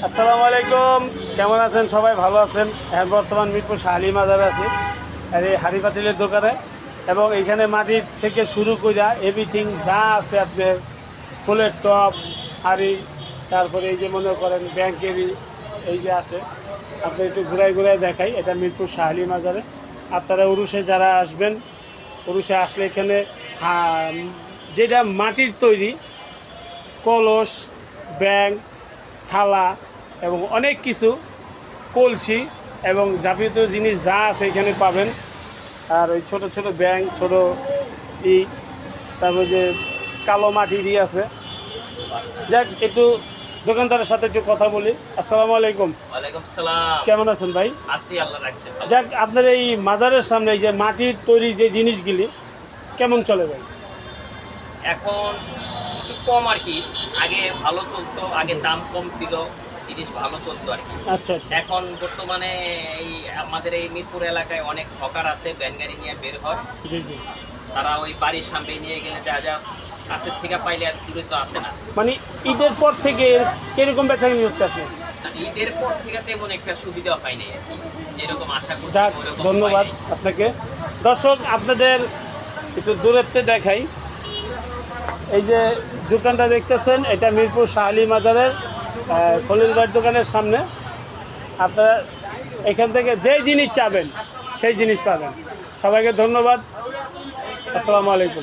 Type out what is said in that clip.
আসসালামু আলাইকুম, কেমন আছেন সবাই? ভালো আছেন? এখন বর্তমান মিরপুর শাহালি মাজারে আছি, আর এই হাঁড়ি পাতিলের দোকানে। এবং এইখানে মাটির থেকে শুরু করে এভরিথিং যা আছে আপনার ফুলের টপ, হাঁড়ি, তারপরে এই যে মনে করেন ব্যাংকেরই এই যে আছে, আপনি একটু ঘুরাই ঘুরাই দেখাই। এটা মিরপুর শাহালি মাজারে। আপনারা উরুষে যারা আসবেন, উরুষে আসলে এখানে যেটা মাটির তৈরি কলস, ব্যাংক, থালা এবং অনেক কিছু, কলসি এবং যাবতীয় জিনিস যা আছে এখানে পাবেন। আর ওই ছোট ছোট ব্যাংক, ছোট ই, তারপর যে কালো মাটিরই আছে। যাক, একটু দোকানদারের সাথে একটু কথা বলি। আসসালামু আলাইকুম। ওয়ালাইকুম সালাম। কেমন আছেন ভাই? আছি, আল্লাহ রাখছে ভালো। যাক, আপনার এই মাজারের সামনে এই যে মাটির তৈরি যে জিনিসগুলি কেমন চলে ভাই? এখন একটু কম আর কি। আগে ভালো চলতো, আগে দাম কম ছিল, জিনিস ভালো চলতো আর কি। আচ্ছা আচ্ছা। এখন বর্তমানে এই আমাদের এই মিরপুর এলাকায় অনেক হকার আছে, ভ্যান গাড়ি নিয়ে বের হয়। জি জি। তারা ওই বাড়ির সামনে নিয়ে গেলে যা যা কাছের থেকে পাইলে আর দূরে তো আসে না। মানে ঈদের পর থেকে কিরকম বেচাকেনি হচ্ছে আপনি? আর ঈদের পর থেকে তেমন একটা সুবিধা হয়নি আর কি, যেরকম আশা করছি যাক, ওরকম ধন্যবাদ হয়নি। আপনাকে। দর্শক, আপনাদের একটু দূরত্বে দেখাই। এই যে দোকানটা দেখতেছেন, এটা মিরপুর শাহালি মাজারের খলিলবাড়ির দোকানের সামনে। আপনারা এখান থেকে যে জিনিস চাবেন সেই জিনিস পাবেন। সবাইকে ধন্যবাদ। আসসালামু আলাইকুম।